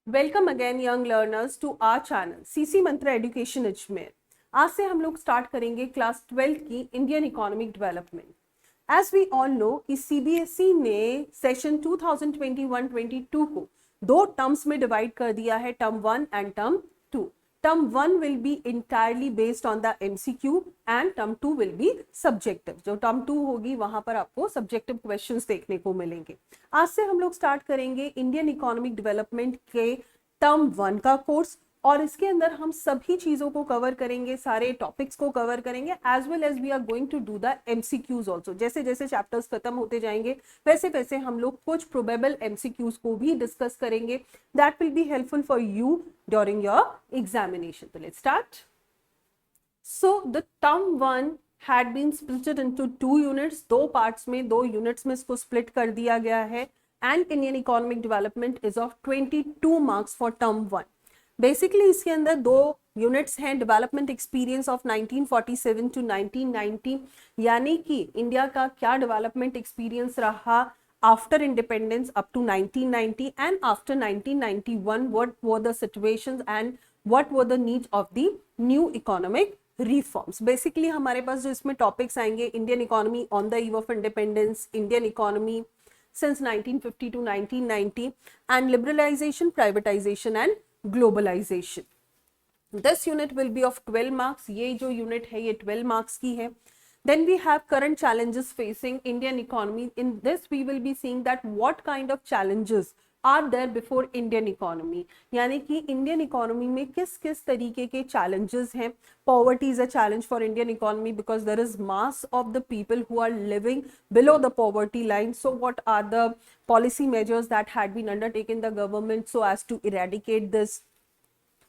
Welcome again young learners to our channel CC Mantra education Ajmer. आज से हम लोग स्टार्ट करेंगे क्लास 12 की Indian economic development. As we all know कि सीबीएसई ने सेशन 2021-22 को दो टर्म्स में डिवाइड कर दिया है, term 1 and term 2। Term 1 will be entirely based on the MCQ and term 2 will be subjective। जो टर्म 2 होगी वहां पर आपको सब्जेक्टिव क्वेश्चंस देखने को मिलेंगे। आज से हम लोग स्टार्ट करेंगे इंडियन इकोनॉमिक डेवलपमेंट के टर्म 1 का कोर्स, और इसके अंदर हम सभी चीजों को कवर करेंगे, सारे टॉपिक्स को कवर करेंगे, as well as we are going to do the MCQs also. जैसे जैसे चैप्टर्स खत्म होते जाएंगे वैसे वैसे हम लोग कुछ प्रोबेबल एमसीक्यूज को भी डिस्कस करेंगे, that will be helpful for you during your examination. तो let's start. So the term 1 had been splitted into two units, दो पार्ट्स में, दो यूनिट्स में इसको स्प्लिट कर दिया गया है। And Indian economic development is of 22 marks for term 1। Basically इसके अंदर दो यूनिट्स हैं, डेवलपमेंट एक्सपीरियंस ऑफ 1947 टू 1990, यानी कि इंडिया का क्या डेवलपमेंट एक्सपीरियंस रहा after independence up to 1990, and after 1991 what were the situations and what were the needs of the new economic reforms. Basically हमारे पास जो इसमें टॉपिक्स आएंगे, Indian economy on the eve of independence, Indian economy since 1950 to 1990, and liberalization, privatization and globalization. This unit will be of 12 marks. ये जो unit है ये 12 marks की है। Then we have current challenges facing Indian economy. In this we will be seeing that what kind of challenges are there before Indian economy, यानी कि Indian economy में किस किस तरीके के challenges हैं। Poverty is a challenge for Indian economy because there is mass of the people who are living below the poverty line. So what are the policy measures that had been undertaken the government so as to eradicate this?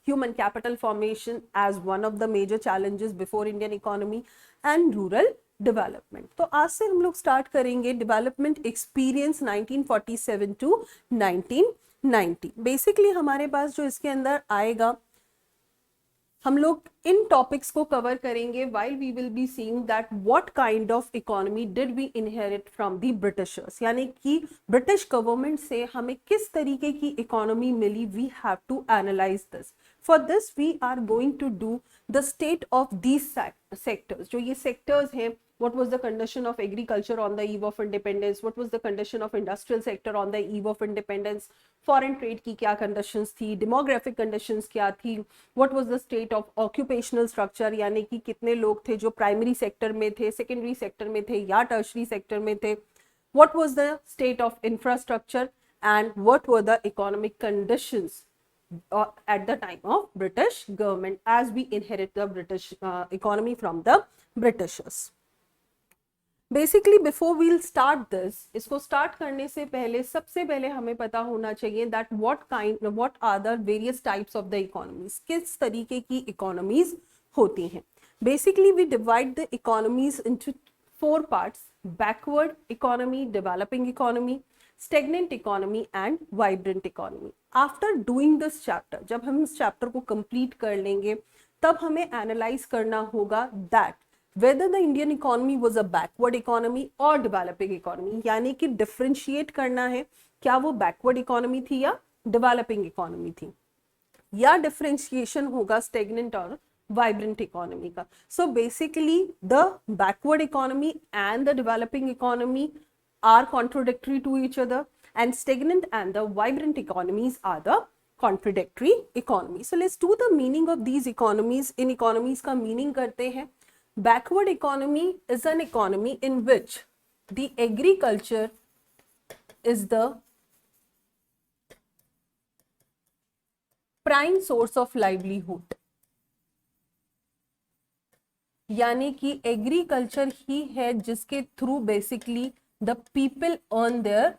Human capital formation as one of the major challenges before Indian economy, and rural development. तो आज से हम लोग start करेंगे development experience 1947 to 1990। Basically हमारे पास जो इसके अंदर आएगा, हम लोग इन टॉपिक्स को कवर करेंगे while we will be seeing that what kind of economy did we inherit from the Britishers, यानी कि ब्रिटिश गवर्नमेंट से हमें किस तरीके की इकोनॉमी मिली। we have to analyze this. For this we are going to do the state of these sectors। जो ये sectors हैं, what was the condition of agriculture on the eve of independence, what was the condition of industrial sector on the eve of independence, foreign trade की क्या conditions थी, demographic conditions क्या थी, what was the state of occupational structure, यानी कि कितने लोग थे जो प्राइमरी सेक्टर में थे, सेकेंडरी सेक्टर में थे या टर्शरी सेक्टर में थे, what was the state of infrastructure, and what were the economic conditions at the time of British government as we inherit the British economy from the Britishers. Basically before we'll start this, इसको start करने से पहले सबसे पहले हमें पता होना चाहिए that what are the various types of the economies, किस तरीके की इकोनॉमीज होती हैं। Basically we divide the economies into 4 parts: backward economy, developing economy, stagnant economy and vibrant economy. After doing this chapter, जब हम इस चैप्टर को complete कर लेंगे तब हमें एनालाइज करना होगा that whether the Indian economy was a backward economy or developing economy, यानी कि डिफरेंशिएट करना है, क्या वो बैकवर्ड इकोनॉमी थी या डेवलपिंग इकोनॉमी थी, या डिफरेंशिएशन होगा स्टेगनेंट और वाइब्रेंट इकोनॉमी का। So basically the backward economy and the developing economy are contradictory to each other, and stagnant and the vibrant economies are the contradictory economy. So let's do the meaning of these economies. इन economies का meaning करते हैं। Backward economy is an economy in which the agriculture is the prime source of livelihood, यानी कि agriculture ही है जिसके through basically the people earn their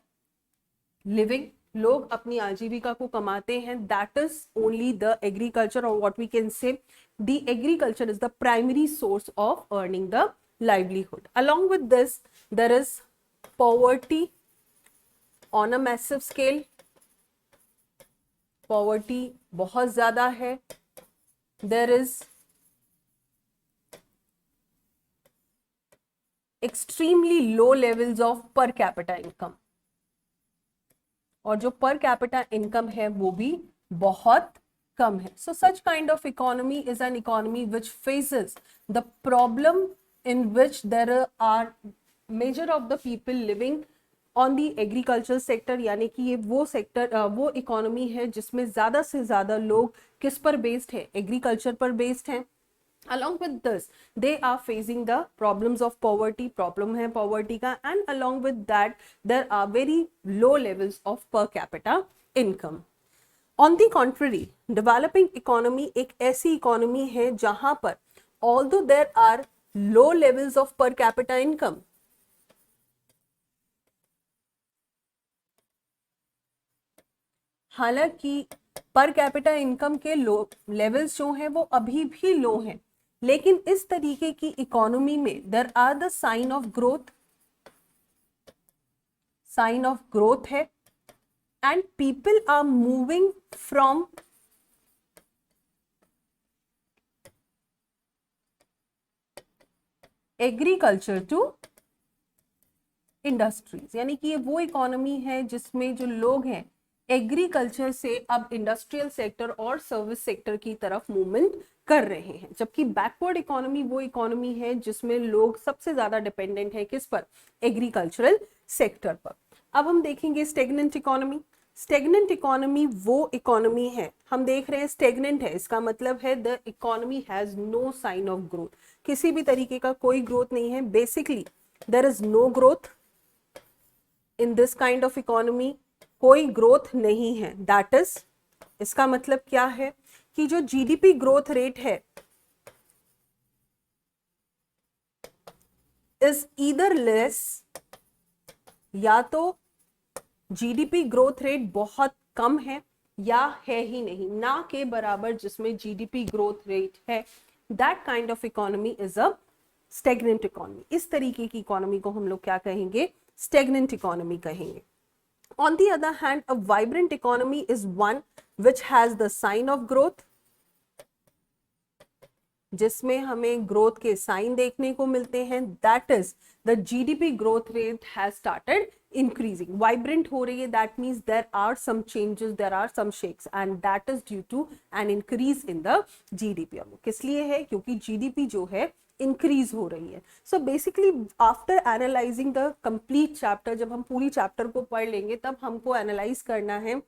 living, लोग अपनी आजीविका को कमाते हैं। That is only the agriculture, और what we can say the agriculture is the primary source of earning the livelihood. Along with this, there is poverty on a massive scale. Poverty बहुत ज्यादा है। There is extremely low levels of per capita income, और जो per capita income है वो भी बहुत कम है. So such kind of economy is an economy which faces the problem in which there are major of the people living on the agriculture sector, यानी कि ये वो सेक्टर वो इकोनॉमी है जिसमें ज्यादा से ज्यादा लोग किस पर बेस्ड है, एग्रीकल्चर पर बेस्ड है. along with this they are facing the problems of poverty, problem है poverty का, and along with that there are very low levels of per capita income. on the contrary developing economy एक ऐसी economy है जहां पर although there are low levels of per capita income, हालांकि per capita income के low levels जो हैं वो अभी भी लो हैं, लेकिन इस तरीके की इकोनॉमी में there are the sign of growth है, and people are moving from agriculture to industries. यानी कि ये वो इकोनॉमी है जिसमें जो लोग हैं एग्रीकल्चर से अब इंडस्ट्रियल सेक्टर और सर्विस सेक्टर की तरफ मूवमेंट कर रहे हैं, जबकि बैकवर्ड इकोनॉमी वो इकोनॉमी है जिसमें लोग सबसे ज्यादा डिपेंडेंट है किस पर, एग्रीकल्चरल सेक्टर पर. अब हम देखेंगे स्टेगनेंट इकोनॉमी. स्टेगनेंट इकोनॉमी वो इकोनॉमी है, हम देख रहे हैं स्टेगनेंट है, इसका मतलब है the economy has no sign of growth, किसी भी तरीके का कोई ग्रोथ नहीं है. Basically there is no growth in this kind of economy, कोई ग्रोथ नहीं है. दैट इज, इसका मतलब क्या है कि जो जीडीपी ग्रोथ रेट है इज ईदर लेस, या तो जीडीपी ग्रोथ रेट बहुत कम है या है ही नहीं, ना के बराबर जिसमें जीडीपी ग्रोथ रेट है. That kind of economy is a stagnant economy. इस तरीके की इकोनॉमी को हम लोग क्या कहेंगे, स्टेगनेंट इकोनॉमी कहेंगे. On the other hand, a vibrant economy is one which has the sign of growth, जिसमें हमें ग्रोथ के साइन देखने को मिलते हैं. That is the GDP growth rate has started increasing. Vibrant हो रही है, that means there are some changes, there are some shakes, and that is due to an increase in the GDP. किस लिए है, क्योंकि जीडीपी जो है increase हो रही है. So basically after analysing the complete chapter, जब हम पूरी चैप्टर को पढ़ लेंगे तब हमको एनालाइज करना है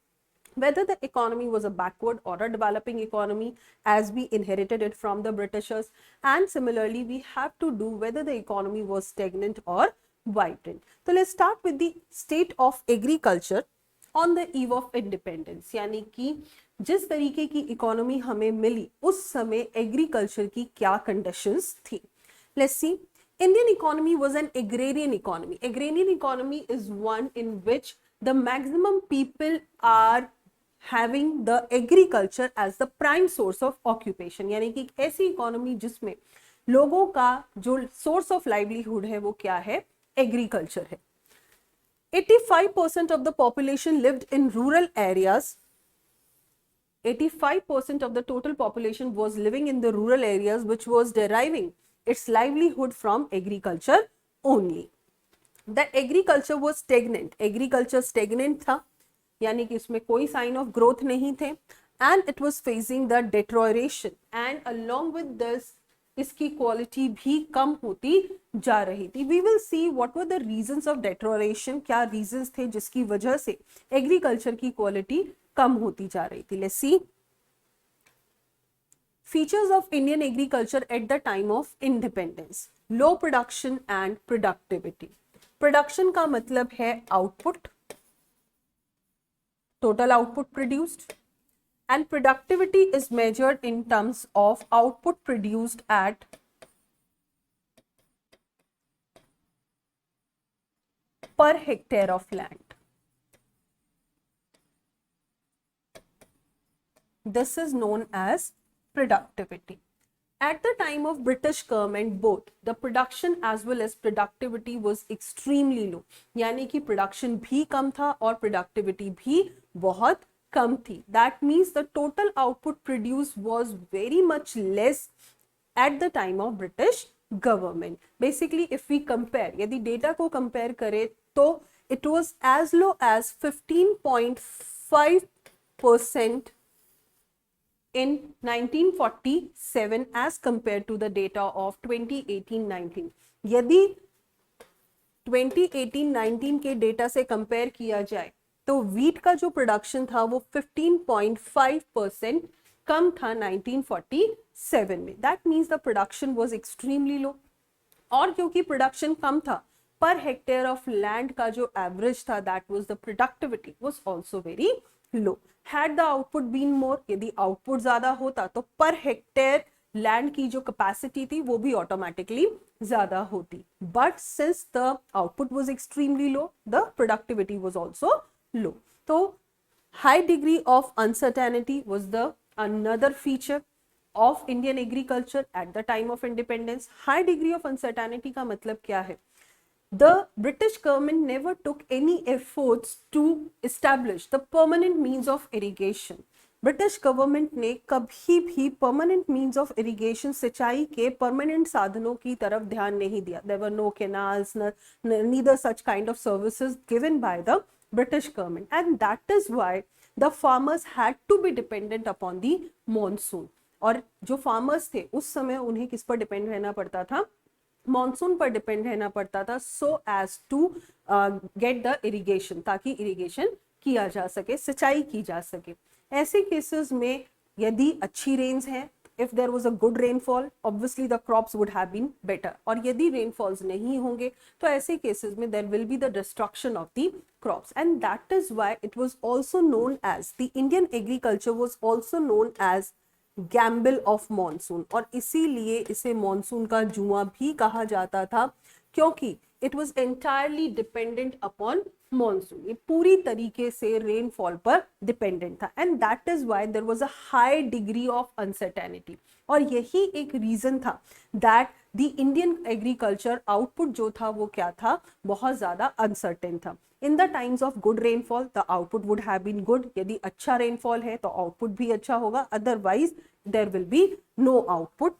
whether the economy was a backward or a developing economy as we inherited it from the Britishers, and similarly we have to do whether the economy was stagnant or vibrant. So let's start with the state of agriculture on the eve of independence. यानी कि जिस तरीके की economy हमें मिली उस समय agriculture की क्या कंडीशंस थी. Let's see. Indian economy was an agrarian economy. Agrarian economy is one in which the maximum people are having the agriculture as the prime source of occupation. यानी कि ऐसी इकोनॉमी जिसमें लोगों का जो सोर्स ऑफ लाइवलीहुड है वो क्या है, एग्रीकल्चर है. 85% of the population lived in rural areas. 85% of the total population was living in the rural areas, which was deriving its livelihood from agriculture only. The agriculture was stagnant. Agriculture stagnant था, यानी कि इसमें कोई sign of growth नहीं थे, and it was facing the deterioration, and along with this इसकी quality भी कम होती जा रही थी. We will see what were the reasons of deterioration. क्या reasons थे जिसकी वजह से एग्रीकल्चर की क्वालिटी कम होती जा रही थी. Let's see. Features of Indian agriculture at the time of independence. Low production and productivity. Production का मतलब है output, total output produced, and productivity is measured in terms of output produced at per hectare of land. This is known as productivity. At the time of British government, both the production as well as productivity was extremely low. यानी कि production भी कम था और productivity भी बहुत कम थी. That means the total output produced was very much less at the time of British government. Basically, if we compare, यदि data को compare करें तो it was as low as 15.5% in 1947 as compared to the data of 2018-19. यदि 2018-19 के data से compare किया जाए तो वीट का जो प्रोडक्शन था वो 15.5% कम था 1947 में. That means the production was extremely लो. और क्योंकि प्रोडक्शन कम था, पर हेक्टेयर ऑफ लैंड का जो एवरेज था, that was the productivity was also very low. Had the output been more, यदि आउटपुट ज्यादा होता तो पर हेक्टेयर लैंड की जो कैपेसिटी थी वो भी ऑटोमेटिकली ज्यादा होती. But since the output was extremely low, the productivity was also low. तो high degree of uncertainty was the another feature of Indian agriculture at the time of independence. High degree of uncertainty का मतलब क्या है? The British government never took any efforts to establish the permanent means of irrigation. British government ने कभी भी permanent means of irrigation, सिंचाई के permanent साधनों की तरफ ध्यान नहीं दिया. There were no canals, neither such kind of services given by the British government, and that is why the farmers had to be dependent upon the monsoon. और जो farmers थे उस समय उन्हें किस पर डिपेंड रहना पड़ता था? मॉनसून पर डिपेंड रहना पड़ता था, so as to get the irrigation, ताकि इरिगेशन किया जा सके, सिंचाई की जा सके. ऐसे केसेस में यदि अच्छी रेन्स हैं, if there was a good rainfall, obviously the crops would have been better. और यदि rainfalls नहीं होंगे तो ऐसे cases में there will be the destruction of the crops, and that is why it was also known as, the Indian agriculture was also known as gamble of monsoon. और इसीलिए इसे monsoon का जुआ भी कहा जाता था, क्योंकि it was entirely dependent upon monsoon. ये पूरी तरीके से रेनफॉल पर डिपेंडेंट था, and that is why there was a high degree of uncertainty. और यही एक रीजन था that the Indian agriculture output जो था वो क्या था? बहुत ज्यादा अनसर्टेन था. In the times of good rainfall the output would have been good. यदि अच्छा रेनफॉल है तो आउटपुट भी अच्छा होगा, otherwise there will be no output.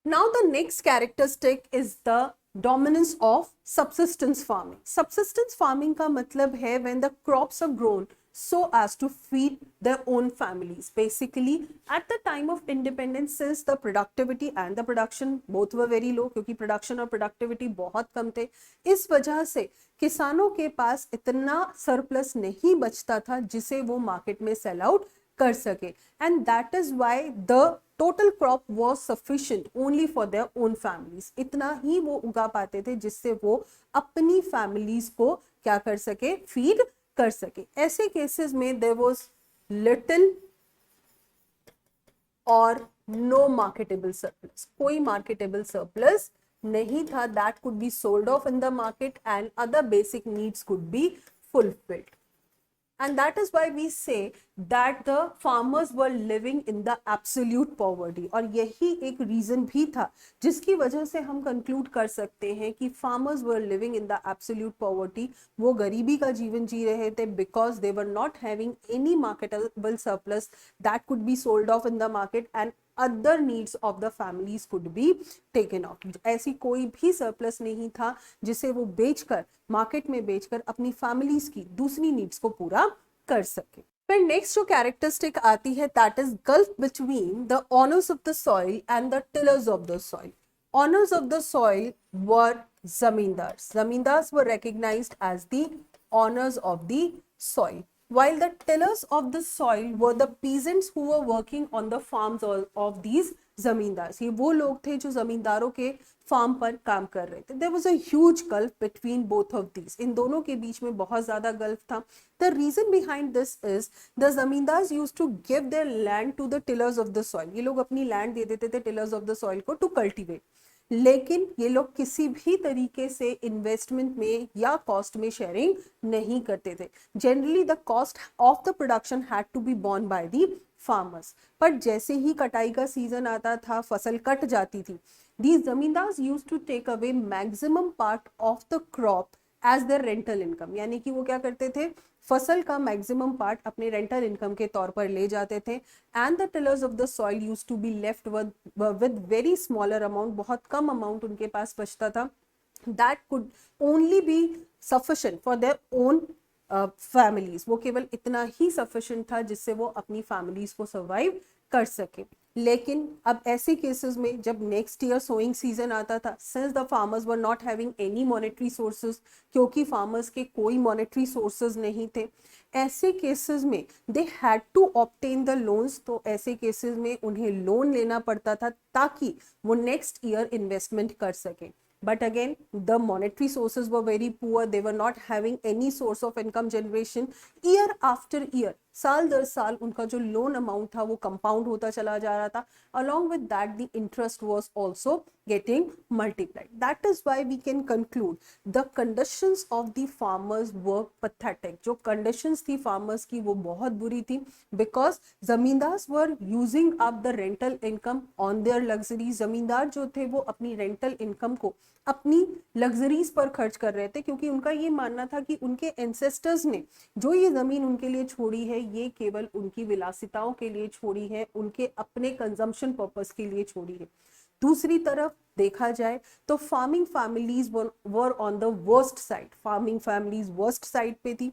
Now the next characteristic is the dominance of subsistence farming. Subsistence farming का मतलब है when the crops are grown so as to feed their own families. Basically, at the time of independence, since the productivity and the production both were very low, क्योंकि production और productivity बहुत कम थे, इस वजह से किसानों के पास इतना surplus नहीं बचता था जिसे वो market में sell out कर सके, and that is why the total crop was sufficient only for their own families. इतना ही वो उगा पाते थे जिससे वो अपनी families को क्या कर सके? फीड कर सके. ऐसे केसेस में there was little or no marketable surplus. कोई marketable surplus नहीं था. That could be sold off in the market and other basic needs could be fulfilled. And that is why we say that the farmers were living in the absolute poverty. और यही एक reason भी था जिसकी वजह से हम conclude कर सकते हैं कि farmers were living in the absolute poverty. वो गरीबी का जीवन जी रहे थे because they were not having any marketable surplus that could be sold off in the market, and other needs of the families could be taken out. ऐसी कोई भी surplus नहीं था जिसे वो बेचकर, मार्केट में बेचकर अपनी families की दूसरी needs को पूरा कर सके. फिर नेक्स्ट जो कैरेक्टरिस्टिक आती है that is gulf between the owners of the soil and the tillers of the soil. Owners of the soil were zamindars. Zamindars were recognized as the owners of the soil, while the tillers of the soil were the peasants who were working on the farms of these zamindars. ये वो लोग थे जो जमींदारों के farm पर काम कर रहे थे. There was a huge gulf between both of these. इन दोनों के बीच में बहुत ज्यादा गल्फ था. The reason behind this is the zamindars used to give their land to the tillers of the soil. ये लोग अपनी land दे देते थे tillers of the soil को to cultivate. लेकिन ये लोग किसी भी तरीके से इन्वेस्टमेंट में या कॉस्ट में शेयरिंग नहीं करते थे. Generally the cost of the production had to be borne by the farmers. पर जैसे ही कटाई का सीजन आता था, फसल कट जाती थी, these zamindars used to take away maximum part of the crop as their rental income. यानी कि वो क्या करते थे? फसल का मैक्सिमम पार्ट अपने रेंटल इनकम के तौर पर ले जाते थे, and the tillers of the soil used to be left with very smaller amount. बहुत कम अमाउंट उनके पास बचता था. That could only be sufficient for their own families, वो केवल इतना ही सफिशिएंट था जिससे वो अपनी फैमिलीज को सर्वाइव कर सके। लेकिन अब ऐसे केसेस में जब नेक्स्ट ईयर सोइंग सीजन आता था, since the farmers were not having any monetary sources, क्योंकि फार्मर्स के कोई मॉनेटरी सोर्सेज नहीं थे, ऐसे केसेस में they had to obtain the loans, तो ऐसे केसेस में उन्हें लोन लेना पड़ता था ताकि वो नेक्स्ट ईयर इन्वेस्टमेंट कर सके। But again, the monetary sources were very poor. They were not having any source of income generation. Year after year, साल दर साल उनका जो लोन अमाउंट था वो कंपाउंड होता चला जा रहा था. Along with that, the interest was also getting multiplied. That is why we can conclude the conditions of the farmers were pathetic. जो conditions थी farmers की वो बहुत बुरी थी, because जमींदार were using up the rental income on their luxuries. जमींदार जो थे वो अपनी रेंटल इनकम को अपनी लग्जरीज पर खर्च कर रहे थे, क्योंकि उनका ये मानना था कि उनके एंसेस्टर्स ने जो ये जमीन उनके लिए छोड़ी है ये केवल उनकी विलासिताओं के लिए छोड़ी है, उनके अपने कंजम्पशन पर्पस के लिए छोड़ी है। दूसरी तरफ देखा जाए तो farming families were on the worst side, farming families worst side पे थी,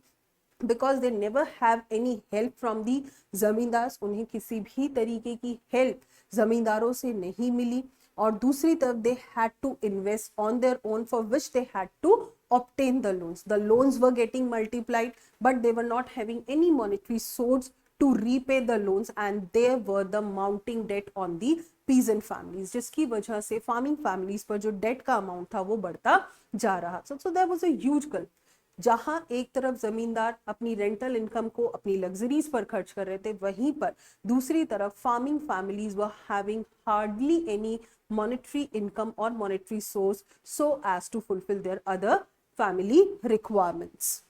because they never have any help from the जमींदार, उन्हें किसी भी तरीके की हेल्प जमींदारों से नहीं मिली। और दूसरी तरफ they had to invest on their own, for which they had to obtain the loans. The loans were getting multiplied, but they were not having any monetary source to repay the loans, and there were the mounting debt on the peasant families, जिसकी वजह से farming families पर जो date का amount था वो बढ़ता जा रहा। So there was a huge gulf, जहां एक तरफ जमींदार अपनी रेंटल इनकम को अपनी लग्जरीज पर खर्च कर रहे थे, वहीं पर दूसरी तरफ farming families were having hardly any monetary income और monetary source so as to fulfil their other family requirements.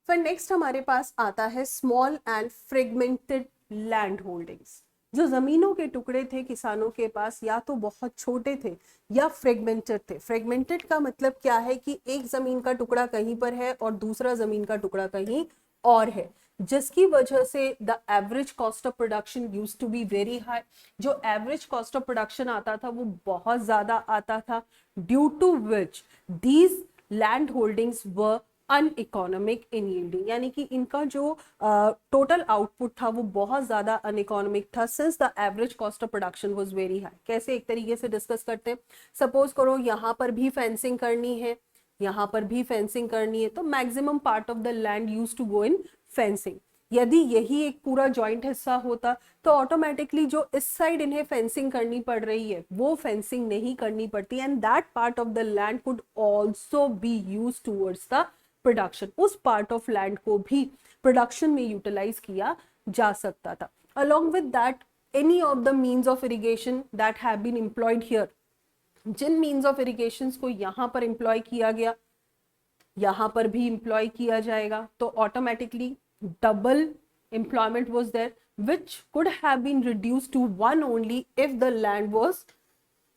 फिर नेक्स्ट हमारे पास आता है small and fragmented land holdings. जो जमीनों के टुकड़े थे किसानों के पास, या तो बहुत छोटे थे या फ्रेगमेंटेड थे। फ्रेगमेंटेड का मतलब क्या है कि एक जमीन का टुकड़ा कहीं पर है और दूसरा जमीन का टुकड़ा कहीं और है, जिसकी वजह से the average cost of production used to be very high. जो एवरेज कॉस्ट ऑफ प्रोडक्शन आता था वो बहुत ज्यादा आता था, due to which these land holdings were uneconomic in yielding, यानी कि इनका जो टोटल आउटपुट था वो बहुत ज्यादा अनइकोनॉमिक था, since the average cost of production was very high. कैसे, एक तरीके से डिस्कस करते हैं। सपोज करो यहाँ पर भी फेंसिंग करनी है, यहाँ पर भी फेंसिंग करनी है, तो maximum part of the land used to go in fencing. यदि यही एक पूरा जॉइंट हिस्सा होता तो ऑटोमेटिकली जो इस साइड इन्हें फेंसिंग करनी पड़ रही है वो फेंसिंग नहीं करनी पड़ती, and that part of the land could also be used towards the production. उस पार्ट ऑफ लैंड को भी प्रोडक्शन में यूटिलाइज किया जा सकता था। Along with that any of the means of irrigation that have been employed here, जिन means of irrigation को यहाँ पर एम्प्लॉय किया गया यहाँ पर भी एम्प्लॉय किया जाएगा, तो automatically double employment was there, which could have been reduced to one only if the land was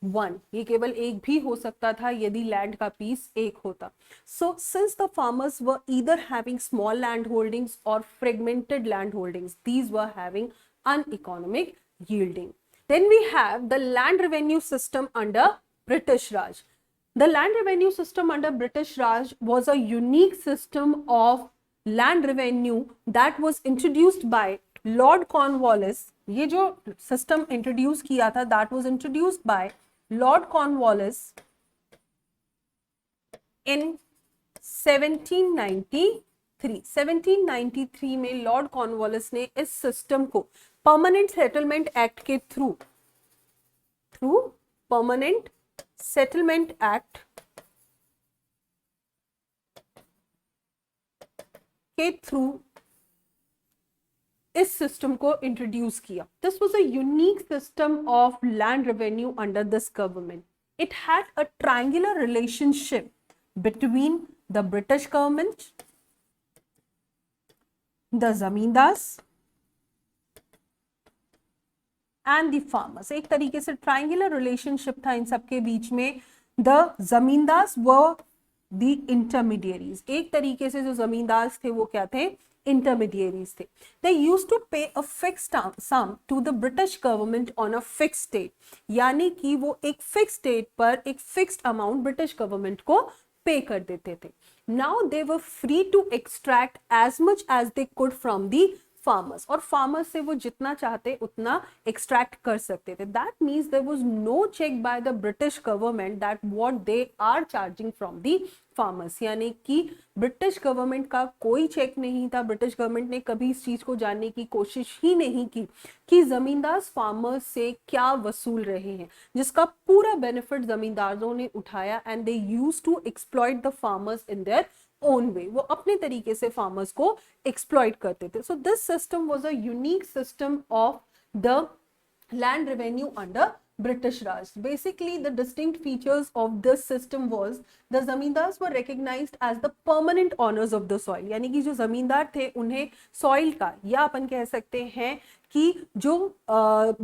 one. ये केवल एक भी हो सकता था यदि लैंड का पीस एक होता। So since the farmers were either having small land holdings or fragmented land holdings, these were having uneconomic yielding. Then we have the land revenue system under British Raj. The land revenue system under British Raj was a unique system of land revenue that was introduced by Lord Cornwallis. ये जो system introduce किया था that was introduced by Lord Cornwallis in 1793। 1793 में Lord Cornwallis ने इस system को permanent settlement act के through permanent settlement act के थ्रू इस सिस्टम को इंट्रोड्यूस किया। This was a unique system of land revenue under this government. It had a triangular relationship between the British government, the zamindars and the farmers. एक तरीके से triangular relationship था इन सबके बीच में। The zamindars were the intermediaries, एक तरीके से जो जमींदार थे वो क्या थे, इंटरमीडियरीज थे। दे used to pay a fixed sum to the British government on a fixed date, यानी कि वो एक फिक्स्ड डेट पर एक फिक्स्ड अमाउंट ब्रिटिश गवर्नमेंट को पे कर देते थे. Now they were free to extract as much as they could from the farmers, और फार्मर्स से वो जितना चाहते उतना एक्सट्रैक्ट कर सकते थे. That means there was no check by the British government that what they are charging from the farmers. यानी कि ब्रिटिश गवर्नमेंट का कोई चेक नहीं था. ब्रिटिश गवर्नमेंट ने कभी इस चीज को जानने की कोशिश ही नहीं की कि जमींदार फार्मर्स से क्या वसूल रहे हैं, जिसका पूरा बेनिफिट जमींदारों ने उठाया and they use to exploit the farmers in their own way. वो अपने तरीके से फार्मर्स को एक्सप्लॉइट करते थे. So this system was a unique system of the land revenue under British Raj. Basically, the distinct features of this system was the zamindars were recognized as the permanent owners of the soil. यानी कि जो जमींदार थे उन्हें soil का, या अपन कह सकते हैं कि जो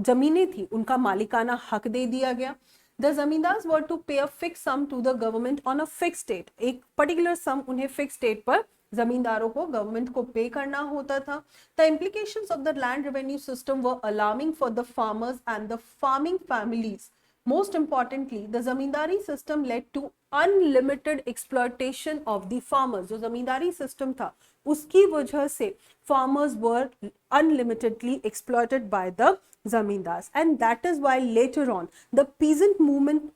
जमीनें थी उनका मालिकाना हक दे दिया गया. The zamindars were to pay a fixed sum to the government on a fixed date. एक particular sum उन्हें fixed date पर जमींदारों को, गवर्नमेंट को पे करना होता था. The implications of the land revenue system were alarming for the farmers and the farming families. Most importantly, the zamindari system led to unlimited exploitation of the farmers. जो जमींदारी system था उसकी वजह से farmers were unlimitedly exploited by the zamindars, and that is why later on the peasant movement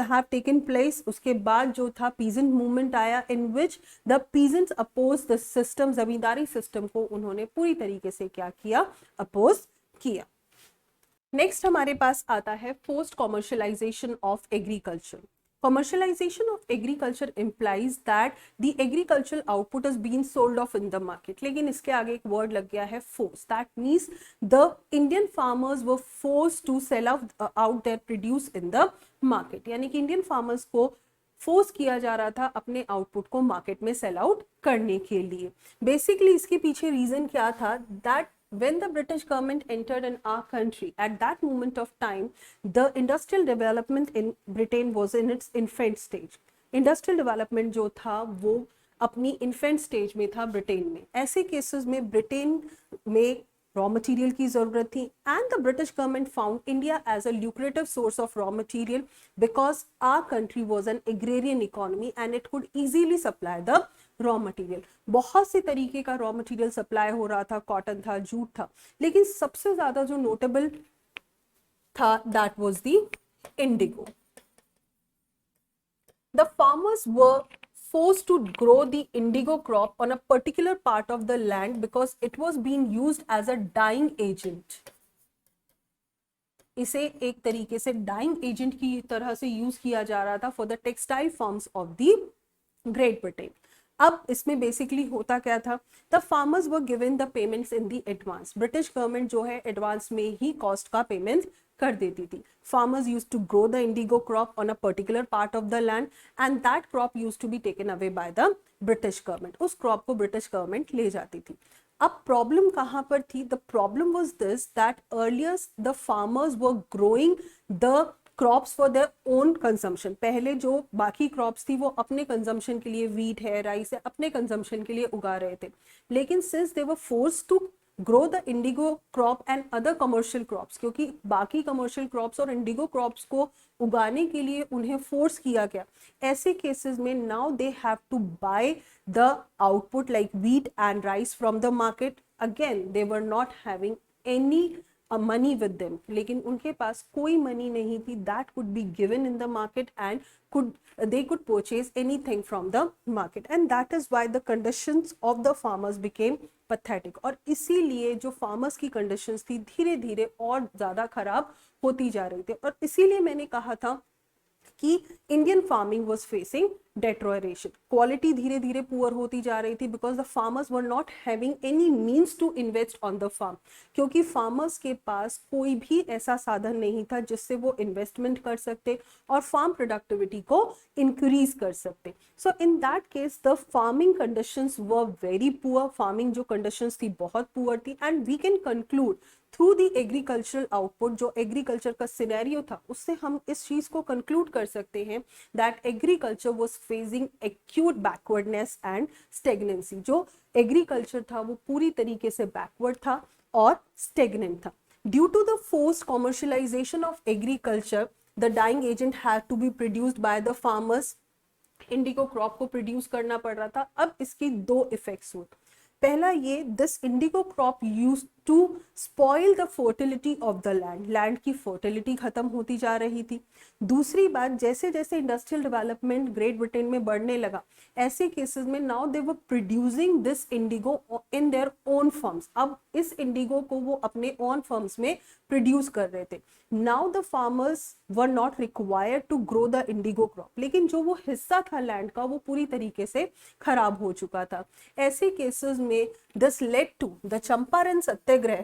have taken place. उसके बाद जो था peasant movement आया, in which the peasants opposed the system. Zamindari system को उन्होंने पूरी तरीके से क्या किया, अपोज किया. नेक्स्ट हमारे पास आता है post commercialisation of agriculture. Commercialization of agriculture implies that the agricultural output is being sold off in the market. लेकिन इसके आगे एक word लग गया है force. That means the Indian farmers were forced to sell out their produce in the market. यानी कि Indian farmers को फोर्स किया जा रहा था अपने आउटपुट को मार्केट में सेल आउट करने के लिए. बेसिकली इसके पीछे रीजन क्या था, that when the British government entered in our country, at that moment of time, the industrial development in Britain was in its infant stage. Industrial development जो था वो अपनी infant stage में था ब्रिटेन में. ऐसे केसेस में ब्रिटेन में रॉ मटेरियल की जरूरत थी, and the British government found India as a lucrative source of raw material because our country was an agrarian economy and it could easily supply the raw material. बहुत से तरीके का raw material supply हो रहा था, cotton था, jute था, लेकिन सबसे ज्यादा जो नोटेबल था that was the Indigo. The farmers were forced to grow the indigo crop on a particular part of the land because it was being used as a dyeing agent. इसे एक तरीके से डाइंग एजेंट की तरह से use किया जा रहा था for the textile firms of the great Britain. अब इसमें बेसिकली होता क्या था, the farmers were given the payments in the advance. British government जो है एडवांस में ही कॉस्ट का पेमेंट कर देती थी. Farmers used to grow the indigo crop on a particular part of the land and that crop used to be taken away by the British government. उस crop को British government ले जाती थी. अब प्रॉब्लम कहाँ पर थी, the problem was this that earlier the farmers were growing the crops for their own consumption. पहले जो बाकी क्रॉप्स थी वो अपने कंजम्पशन के लिए, वीट है, राइस है, अपने कंजम्पशन के लिए उगा रहे थे. लेकिन since they were forced to grow the indigo crop and other commercial crops, क्योंकि बाकी कमर्शियल क्रॉप्स और इंडिगो क्रॉप्स को उगाने के लिए उन्हें फोर्स किया गया, ऐसे केसेस में now they have to buy the output like wheat and rice from the market. Again they were not having any money with them, लेकिन उनके पास कोई मनी नहीं थी that could be given in the market and they could purchase anything from the market, and that is why the conditions of the farmers became pathetic. और इसीलिए जो farmers की conditions थी धीरे धीरे और ज़्यादा खराब होती जा रही थी. और इसीलिए मैंने कहा था कि Indian farming was facing deterioration. Quality धीरे धीरे पुअर होती जा रही थी because the farmers were not having any means to invest on the farm, क्योंकि फार्मर्स के पास कोई भी ऐसा साधन नहीं था जिससे वो इन्वेस्टमेंट कर सकते और फार्म प्रोडक्टिविटी को इंक्रीज कर सकते. So in that case the farming conditions were very poor. Farming जो कंडीशंस थी बहुत पुअर थी, and we can conclude through the agricultural output, जो एग्रीकल्चर का सिनेरियो था उससे हम इस चीज को कंक्लूड कर सकते हैं that agriculture was facing acute backwardness and stagnancy. जो एग्रीकल्चर था वो पूरी तरीके से बैकवर्ड था और स्टेगनेंट था. Due to the forced commercialisation of agriculture, the dyeing agent had to be produced by the farmers indigo crop को प्रोड्यूस करना पड़ रहा था। अब इसके दो इफेक्ट्स हुए। पहला ये, this indigo crop use to spoil the fertility of the land, land की फर्टिलिटी खत्म होती जा रही थी। दूसरी बात, जैसे जैसे इंडस्ट्रियल डेवलपमेंट ग्रेट ब्रिटेन में बढ़ने लगा, ऐसे केसेस में now they were producing this Indigo in their own firms. अब इस इंडिगो को वो अपने ओन फर्म्स में प्रोड्यूस कर रहे थे। Now the farmers were not required to grow the indigo crop, लेकिन जो वो हिस्सा था लैंड का वो पूरी तरीके से खराब हो चुका था। ऐसे केसेस में this led to the Champaran Satyagraha.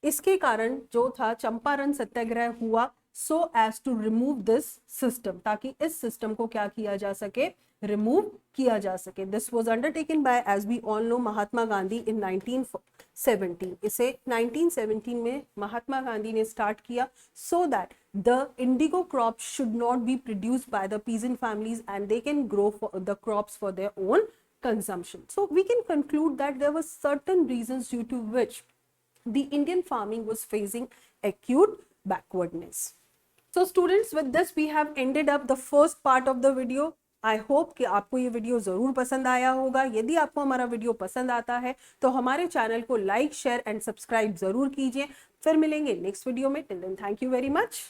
इसके कारण जो था चंपारण सत्याग्रह हुआ, so as to remove this system, ताकि इस सिस्टम को क्या किया जा सके, रिमूव किया जा सके। This was undertaken by, as we all know, Mahatma Gandhi in 1917। इसे 1917 में महात्मा गांधी ने स्टार्ट किया, so that the indigo crop should not be produced by the peasant families and they can grow for the crops for their own consumption. So we can conclude that there were certain reasons due to which the Indian farming was facing acute backwardness. So students, with this we have ended up the first part of the video. I hope कि आपको ये video ज़रूर पसंद आया होगा। यदि आपको हमारा वीडियो पसंद आता है तो हमारे चैनल को लाइक, शेयर एंड सब्सक्राइब ज़रूर कीजिए। फिर मिलेंगे नेक्स्ट वीडियो में। Till then, thank you very much.